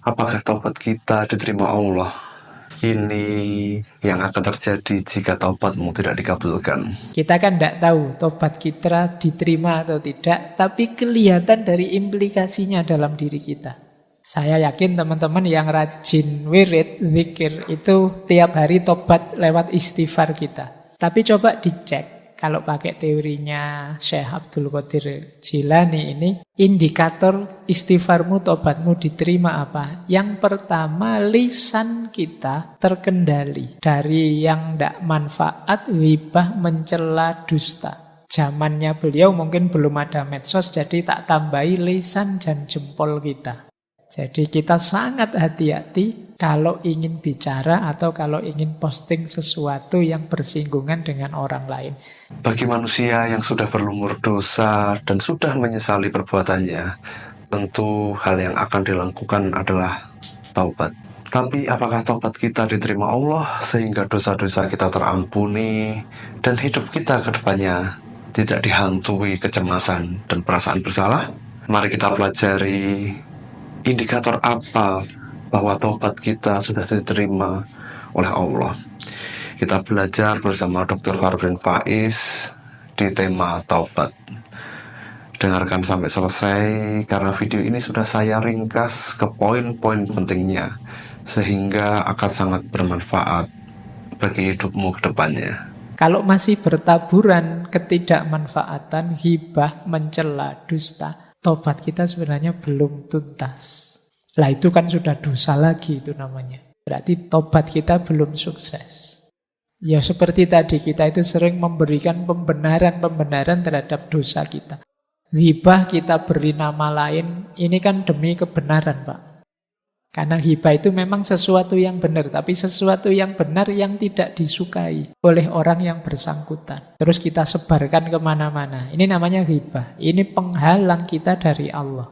Apakah taubat kita diterima Allah? Ini yang akan terjadi jika taubatmu tidak dikabulkan. Kita kan tidak tahu tobat kita diterima atau tidak, tapi kelihatan dari implikasinya dalam diri kita. Saya yakin teman-teman yang rajin wirid, zikir, itu tiap hari tobat lewat istighfar kita. Tapi coba dicek, kalau pakai teorinya Syekh Abdul Qadir Jilani ini, indikator istighfarmu, tobatmu diterima apa? Yang pertama, lisan kita terkendali dari yang tidak manfaat, ghibah, mencela, dusta. Zamannya beliau mungkin belum ada medsos, jadi tak tambahi lisan dan jempol kita. Jadi kita sangat hati-hati kalau ingin bicara atau kalau ingin posting sesuatu yang bersinggungan dengan orang lain. Bagi manusia yang sudah berlumur dosa dan sudah menyesali perbuatannya, tentu hal yang akan dilakukan adalah taubat. Tapi apakah taubat kita diterima Allah sehingga dosa-dosa kita terampuni dan hidup kita ke depannya tidak dihantui kecemasan dan perasaan bersalah? Mari kita pelajari indikator apa bahwa taubat kita sudah diterima oleh Allah. Kita belajar bersama Dr. Farbin Faiz di tema taubat. Dengarkan sampai selesai karena video ini sudah saya ringkas ke poin-poin pentingnya sehingga akan sangat bermanfaat bagi hidupmu ke depannya. Kalau masih bertaburan ketidakmanfaatan, ghibah, mencela, dusta, tobat kita sebenarnya belum tuntas. Lah itu kan sudah dosa lagi itu namanya. Berarti tobat kita belum sukses. Ya seperti tadi kita itu sering memberikan pembenaran-pembenaran terhadap dosa kita. Ghibah kita beri nama lain, ini kan demi kebenaran, Pak. Karena hibah itu memang sesuatu yang benar, tapi sesuatu yang benar yang tidak disukai oleh orang yang bersangkutan. Terus kita sebarkan kemana-mana. Ini namanya hibah. Ini penghalang kita dari Allah.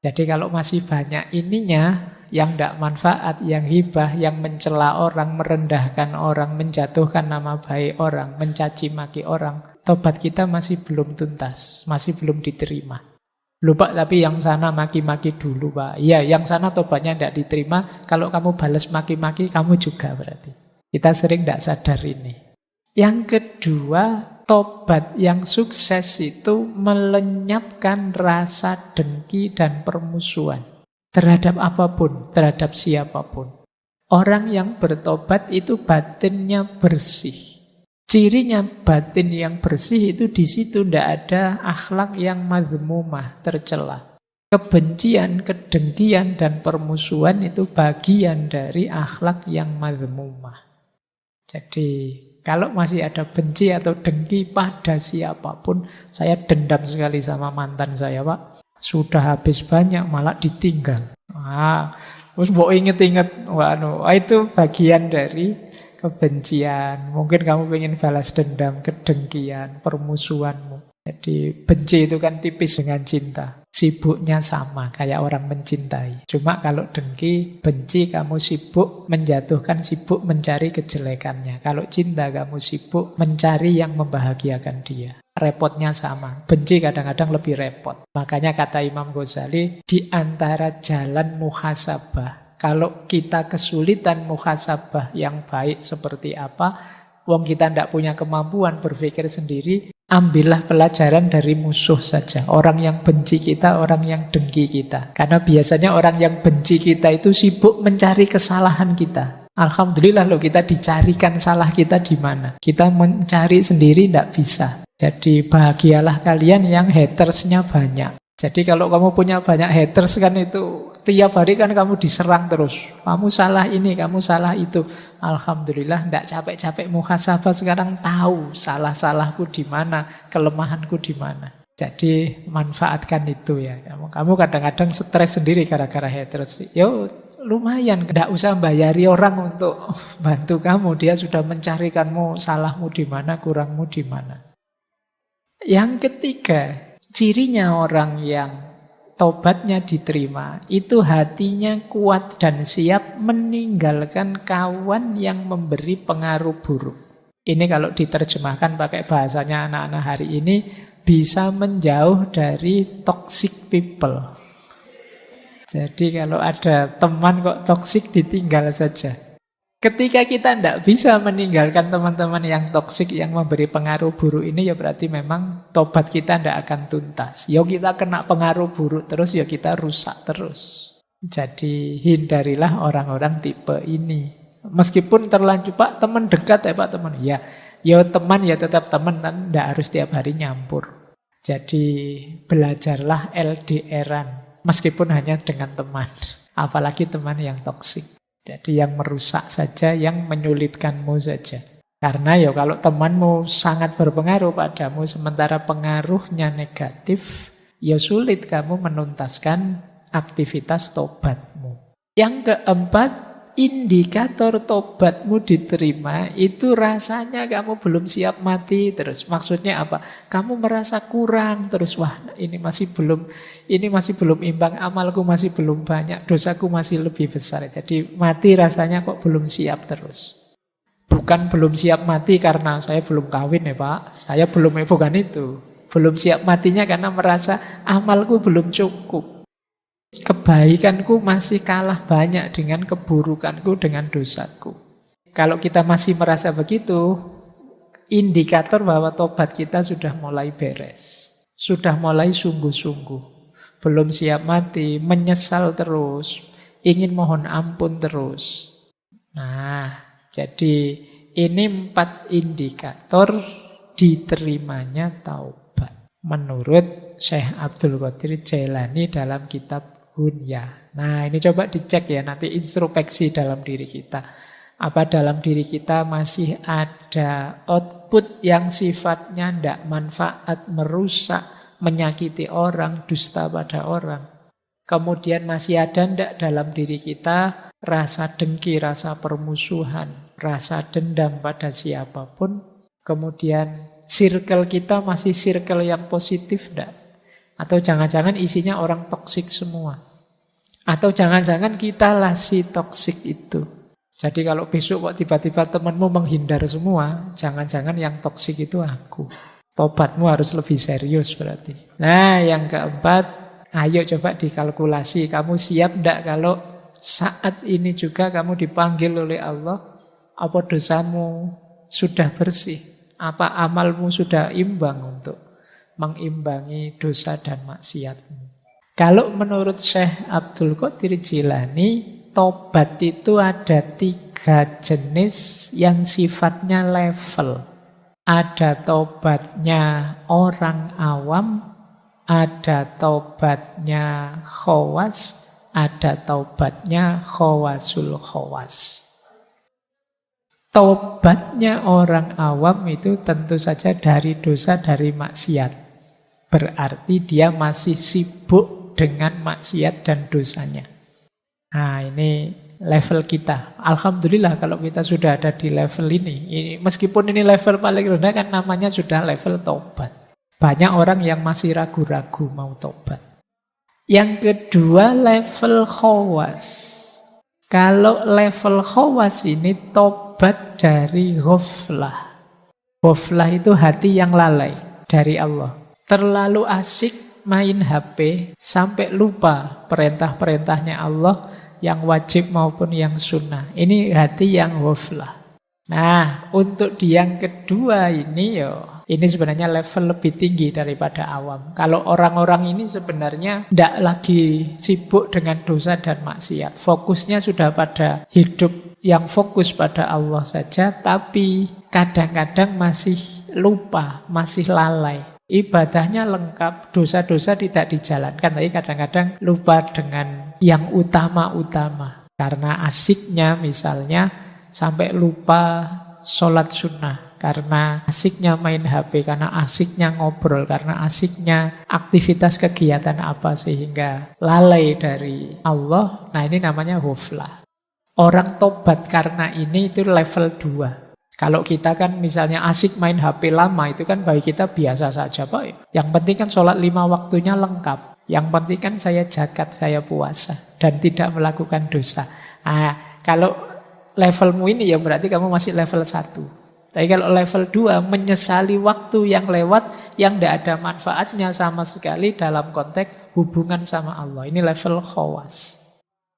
Jadi kalau masih banyak ininya, yang tidak manfaat, yang hibah, yang mencela orang, merendahkan orang, menjatuhkan nama baik orang, mencaci maki orang, tobat kita masih belum tuntas, masih belum diterima. Lupa tapi yang sana maki-maki dulu, Pak. Iya, yang sana tobatnya tidak diterima. Kalau kamu balas maki-maki, kamu juga berarti. Kita sering tidak sadar ini. Yang kedua, tobat yang sukses itu melenyapkan rasa dengki dan permusuhan. Terhadap apapun, terhadap siapapun. Orang yang bertobat itu batinnya bersih. Cirinya batin yang bersih itu di situ tidak ada akhlak yang madhmumah, tercela. Kebencian, kedengkian, dan permusuhan itu bagian dari akhlak yang madhmumah. Jadi kalau masih ada benci atau dengki pada siapapun, saya dendam sekali sama mantan saya, Pak. Sudah habis banyak malah ditinggal. Terus mau inget-inget, itu bagian dari kebencian. Mungkin kamu ingin balas dendam, kedengkian, permusuhanmu. Jadi benci itu kan tipis dengan cinta. Sibuknya sama, kayak orang mencintai. Cuma kalau dengki, benci kamu sibuk menjatuhkan, sibuk mencari kejelekannya. Kalau cinta kamu sibuk mencari yang membahagiakan dia. Repotnya sama. Benci kadang-kadang lebih repot. Makanya kata Imam Ghazali, di antara jalan muhasabah, kalau kita kesulitan muhasabah yang baik seperti apa, wong kita tidak punya kemampuan berpikir sendiri, ambillah pelajaran dari musuh saja. Orang yang benci kita, orang yang dengki kita. Karena biasanya orang yang benci kita itu sibuk mencari kesalahan kita. Alhamdulillah loh, kita dicarikan salah kita di mana. Kita mencari sendiri tidak bisa. Jadi bahagialah kalian yang hatersnya banyak. Jadi kalau kamu punya banyak haters kan itu tiap hari kan kamu diserang terus. Kamu salah ini, kamu salah itu. Alhamdulillah tidak capek-capek muhasabah, sekarang tahu salah-salahku di mana, kelemahanku di mana. Jadi manfaatkan itu ya. Kamu kadang-kadang stres sendiri gara-gara haters. Yo lumayan, tidak usah bayari orang untuk bantu kamu. Dia sudah mencarikanmu salahmu di mana, kurangmu di mana. Yang ketiga, cirinya orang yang tobatnya diterima, itu hatinya kuat dan siap meninggalkan kawan yang memberi pengaruh buruk. Ini kalau diterjemahkan pakai bahasanya anak-anak hari ini, bisa menjauh dari toxic people. Jadi kalau ada teman kok toksik, ditinggal saja. Ketika kita tidak bisa meninggalkan teman-teman yang toksik, yang memberi pengaruh buruk ini, ya berarti memang tobat kita tidak akan tuntas. Ya kita kena pengaruh buruk terus, ya kita rusak terus. Jadi hindarilah orang-orang tipe ini. Meskipun terlanjur, Pak teman dekat ya Pak teman. Ya teman ya tetap teman, kan tidak harus tiap hari nyampur. Jadi belajarlah LDR-an. Meskipun hanya dengan teman. Apalagi teman yang toksik. Jadi yang merusak saja, yang menyulitkanmu saja. Karena ya kalau temanmu sangat berpengaruh padamu, sementara pengaruhnya negatif, ya sulit kamu menuntaskan aktivitas tobatmu. Yang keempat, indikator tobatmu diterima itu rasanya kamu belum siap mati terus. Maksudnya apa? Kamu merasa kurang terus. Wah, ini masih belum imbang, amalku masih belum banyak, dosaku masih lebih besar. Jadi mati rasanya kok belum siap terus. Bukan belum siap mati karena saya belum kawin ya Pak. Saya belum, bukan itu. Belum siap matinya karena merasa amalku belum cukup. Kebaikanku masih kalah banyak dengan keburukanku, dengan dosaku. Kalau kita masih merasa begitu, indikator bahwa tobat kita sudah mulai beres. Sudah mulai sungguh-sungguh. Belum siap mati, menyesal terus, ingin mohon ampun terus. Nah, jadi ini 4 indikator diterimanya taubat. Menurut Syekh Abdul Qadir Jailani dalam kitab Hunya. Nah, ini coba dicek ya, nanti introspeksi dalam diri kita. Apa dalam diri kita masih ada output yang sifatnya tidak manfaat, merusak, menyakiti orang, dusta pada orang. Kemudian masih ada tidak dalam diri kita rasa dengki, rasa permusuhan, rasa dendam pada siapapun. Kemudian circle kita masih circle yang positif tidak? Atau jangan-jangan isinya orang toksik semua. Atau jangan-jangan kitalah si toksik itu. Jadi kalau besok kok tiba-tiba temanmu menghindar semua, jangan-jangan yang toksik itu aku. Tobatmu harus lebih serius berarti. Nah, yang keempat, ayo coba dikalkulasi. Kamu siap enggak kalau saat ini juga kamu dipanggil oleh Allah? Apa dosamu sudah bersih? Apa amalmu sudah imbang untuk mengimbangi dosa dan maksiatmu? Kalau menurut Syekh Abdul Qadir Jilani, tobat itu ada 3 jenis yang sifatnya level. Ada tobatnya orang awam, ada tobatnya khawas, ada tobatnya khawasul khawas. Tobatnya orang awam itu tentu saja dari dosa, dari maksiat. Berarti dia masih sibuk dengan maksiat dan dosanya. Nah, ini level kita. Alhamdulillah kalau kita sudah ada di level ini. Meskipun ini level paling rendah kan namanya sudah level tobat. Banyak orang yang masih ragu-ragu mau tobat. Yang kedua level khawas. Kalau level khawas ini tobat dari ghaflah. Ghaflah itu hati yang lalai dari Allah. Terlalu asik main HP sampai lupa perintah-perintahnya Allah yang wajib maupun yang sunnah. Ini hati yang ghaflah. Nah, untuk di yang kedua ini ini sebenarnya level lebih tinggi daripada awam. Kalau orang-orang ini sebenarnya tidak lagi sibuk dengan dosa dan maksiat. Fokusnya sudah pada hidup yang fokus pada Allah saja, tapi kadang-kadang masih lupa, masih lalai. Ibadahnya lengkap, dosa-dosa tidak dijalankan, tapi kadang-kadang lupa dengan yang utama-utama. Karena asiknya misalnya sampai lupa sholat sunnah. Karena asiknya main HP, karena asiknya ngobrol, karena asiknya aktivitas kegiatan apa sehingga lalai dari Allah. Nah, ini namanya ghaflah. Orang tobat karena ini itu level 2. Kalau kita kan misalnya asik main HP lama, itu kan bagi kita biasa saja Pak. Yang penting kan sholat 5 waktunya lengkap. Yang penting kan saya zakat, saya puasa, dan tidak melakukan dosa. Nah, kalau levelmu ini ya berarti kamu masih level 1. Tapi kalau level 2, menyesali waktu yang lewat, yang tidak ada manfaatnya sama sekali dalam konteks hubungan sama Allah. Ini level khawas.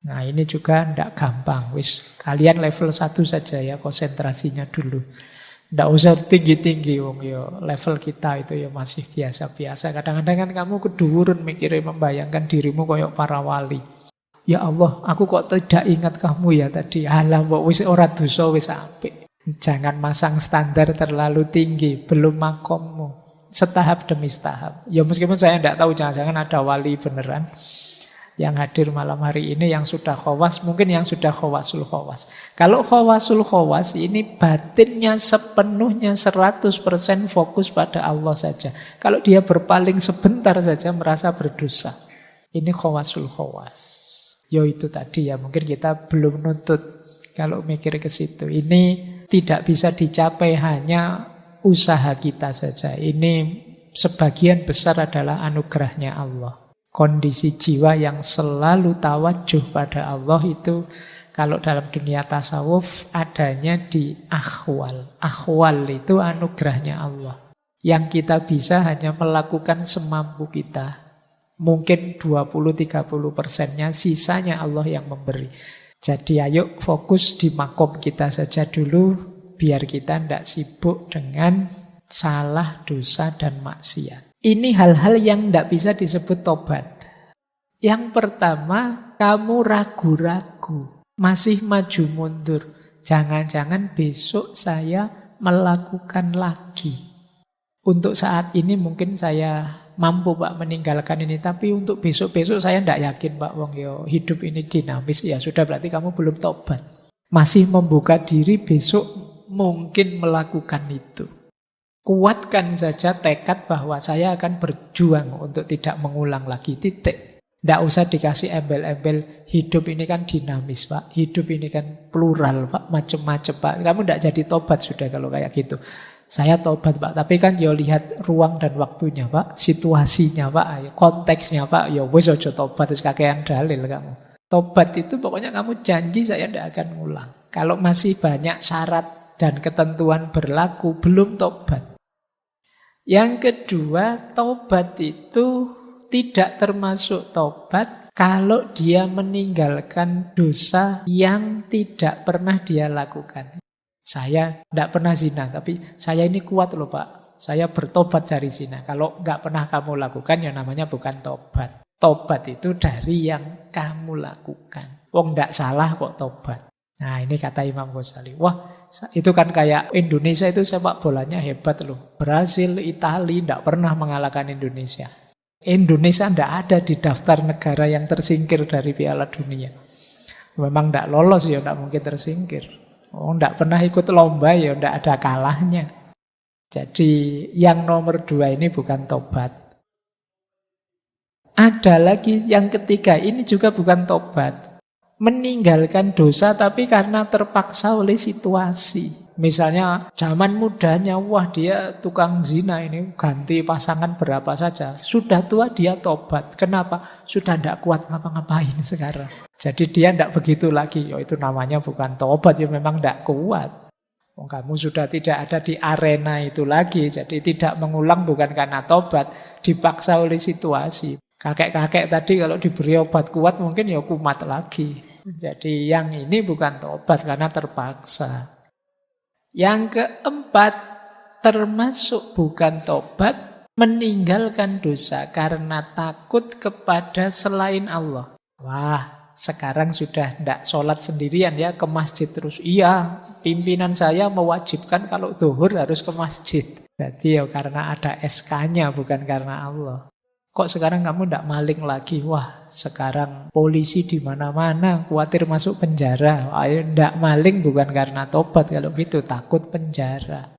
Nah ini juga tidak gampang. Wis, kalian level 1 saja ya, konsentrasinya dulu. Tidak usah tinggi-tinggi, wong yo level kita itu ya masih biasa-biasa. Kadang-kadang kan kamu keduwurun mikirin, membayangkan dirimu koyok para wali. Ya Allah, aku kok tidak ingat kamu ya tadi. Alah, mbok wis ora dosa wis apik. Jangan masang standar terlalu tinggi, belum makommu. Setahap demi setahap. Ya meskipun saya tidak tahu, jangan-jangan ada wali beneran yang hadir malam hari ini yang sudah khawas, mungkin yang sudah khawasul khawas. Kalau khawasul khawas ini batinnya sepenuhnya 100% fokus pada Allah saja. Kalau dia berpaling sebentar saja merasa berdosa. Ini khawasul khawas. Yo itu tadi ya, mungkin kita belum nuntut kalau mikir ke situ. Ini tidak bisa dicapai hanya usaha kita saja. Ini sebagian besar adalah anugerahnya Allah. Kondisi jiwa yang selalu tawajuh pada Allah itu kalau dalam dunia tasawuf adanya di akhwal. Akhwal itu anugerahnya Allah. Yang kita bisa hanya melakukan semampu kita. Mungkin 20-30%-nya, sisanya Allah yang memberi. Jadi ayo fokus di makom kita saja dulu, biar kita tidak sibuk dengan salah, dosa, dan maksiat. Ini hal-hal yang tidak bisa disebut tobat. Yang pertama, kamu ragu-ragu, masih maju mundur. Jangan-jangan besok saya melakukan lagi. Untuk saat ini mungkin saya mampu Pak meninggalkan ini, tapi untuk besok-besok saya tidak yakin Pak. Wong yo hidup ini dinamis, ya sudah berarti kamu belum tobat. Masih membuka diri besok mungkin melakukan itu. Kuatkan saja tekad bahwa saya akan berjuang untuk tidak mengulang lagi, titik. Tidak usah dikasih embel-embel, hidup ini kan dinamis Pak, hidup ini kan plural Pak, macam-macam Pak. Kamu tidak jadi tobat sudah kalau kayak gitu. Saya tobat Pak, tapi kan yo lihat ruang dan waktunya Pak, situasinya Pak, konteksnya Pak, yo wis aja tobat terus kakean dalil kamu. Tobat itu pokoknya kamu janji saya tidak akan ngulang. Kalau masih banyak syarat dan ketentuan berlaku, belum tobat. Yang kedua, tobat itu tidak termasuk tobat kalau dia meninggalkan dosa yang tidak pernah dia lakukan. Saya tidak pernah zina, tapi saya ini kuat loh Pak. Saya bertobat dari zina. Kalau nggak pernah kamu lakukan, ya namanya bukan tobat. Tobat itu dari yang kamu lakukan. Wong tidak salah kok tobat. Nah ini kata Imam Ghazali. Wah itu kan kayak Indonesia itu sepak bolanya hebat loh. Brasil, Italia tidak pernah mengalahkan Indonesia. Indonesia tidak ada di daftar negara yang tersingkir dari Piala Dunia. Memang tidak lolos ya tidak mungkin tersingkir. Oh tidak pernah ikut lomba ya tidak ada kalahnya. Jadi yang nomor 2 ini bukan tobat. Ada lagi yang ketiga, ini juga bukan tobat. Meninggalkan dosa tapi karena terpaksa oleh situasi. Misalnya zaman mudanya, wah dia tukang zina ini, ganti pasangan berapa saja. Sudah tua dia tobat. Kenapa? Sudah tidak kuat ngapa-ngapain sekarang. Jadi dia tidak begitu lagi. Ya itu namanya bukan tobat, ya memang tidak kuat. Kamu sudah tidak ada di arena itu lagi. Jadi tidak mengulang bukan karena tobat, dipaksa oleh situasi. Kakek-kakek tadi kalau diberi obat kuat mungkin ya kumat lagi. Jadi yang ini bukan tobat karena terpaksa. Yang keempat, termasuk bukan tobat, meninggalkan dosa karena takut kepada selain Allah. Wah, sekarang sudah tidak sholat sendirian ya, ke masjid terus. Iya, pimpinan saya mewajibkan kalau zuhur harus ke masjid. Jadi ya karena ada SK-nya bukan karena Allah. Kok sekarang kamu tidak maling lagi? Wah, sekarang polisi di mana-mana, khawatir masuk penjara. Ayo tidak maling bukan karena tobat, kalau gitu takut penjara.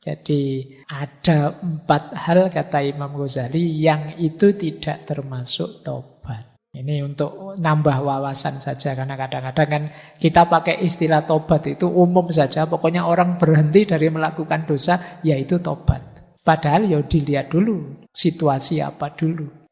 Jadi ada 4 hal kata Imam Ghazali yang itu tidak termasuk tobat. Ini untuk nambah wawasan saja, karena kadang-kadang kan kita pakai istilah tobat itu umum saja. Pokoknya orang berhenti dari melakukan dosa, yaitu tobat. Padahal ya dilihat dulu situasi apa dulu.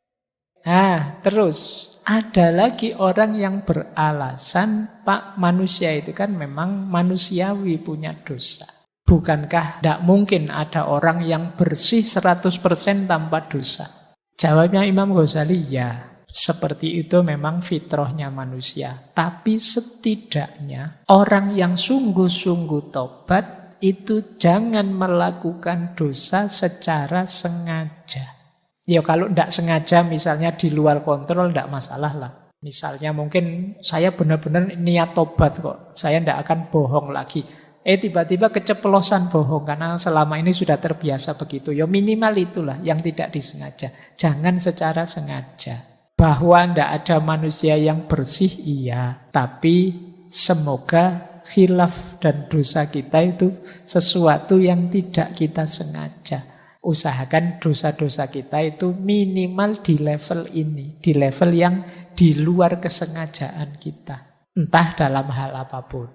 Nah terus ada lagi orang yang beralasan, Pak manusia itu kan memang manusiawi punya dosa. Bukankah tidak mungkin ada orang yang bersih 100% tanpa dosa? Jawabnya Imam Ghazali ya. Seperti itu memang fitrahnya manusia. Tapi setidaknya orang yang sungguh-sungguh tobat itu jangan melakukan dosa secara sengaja. Ya kalau tidak sengaja misalnya di luar kontrol tidak masalah lah. Misalnya mungkin saya benar-benar niat tobat kok. Saya tidak akan bohong lagi. Tiba-tiba keceplosan bohong karena selama ini sudah terbiasa begitu. Ya minimal itulah yang tidak disengaja. Jangan secara sengaja. Bahwa tidak ada manusia yang bersih, iya. Tapi semoga khilaf dan dosa kita itu sesuatu yang tidak kita sengaja. Usahakan dosa-dosa kita itu minimal di level ini. Di level yang di luar kesengajaan kita. Entah dalam hal apapun.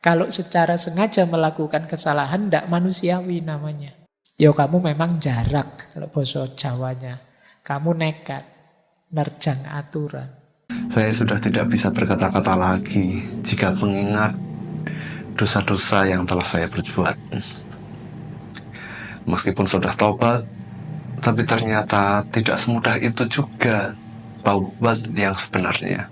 Kalau secara sengaja melakukan kesalahan, tidak manusiawi namanya. Ya kamu memang jarak, kalau bahasa Jawanya. Kamu nekat. Nerjang aturan. Saya sudah tidak bisa berkata-kata lagi jika mengingat dosa-dosa yang telah saya perbuat. Meskipun sudah taubat, tapi ternyata tidak semudah itu juga taubat yang sebenarnya.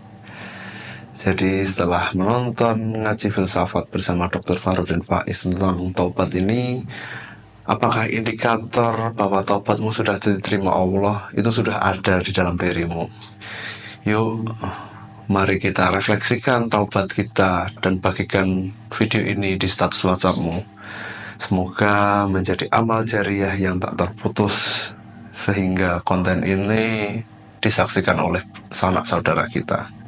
Jadi setelah menonton ngaji filsafat bersama Dr. Farudin Faiz tentang taubat ini, apakah indikator bahwa taubatmu sudah diterima Allah itu sudah ada di dalam dirimu? Yuk, mari kita refleksikan taubat kita dan bagikan video ini di status WhatsAppmu. Semoga menjadi amal jariah yang tak terputus sehingga konten ini disaksikan oleh sanak saudara kita.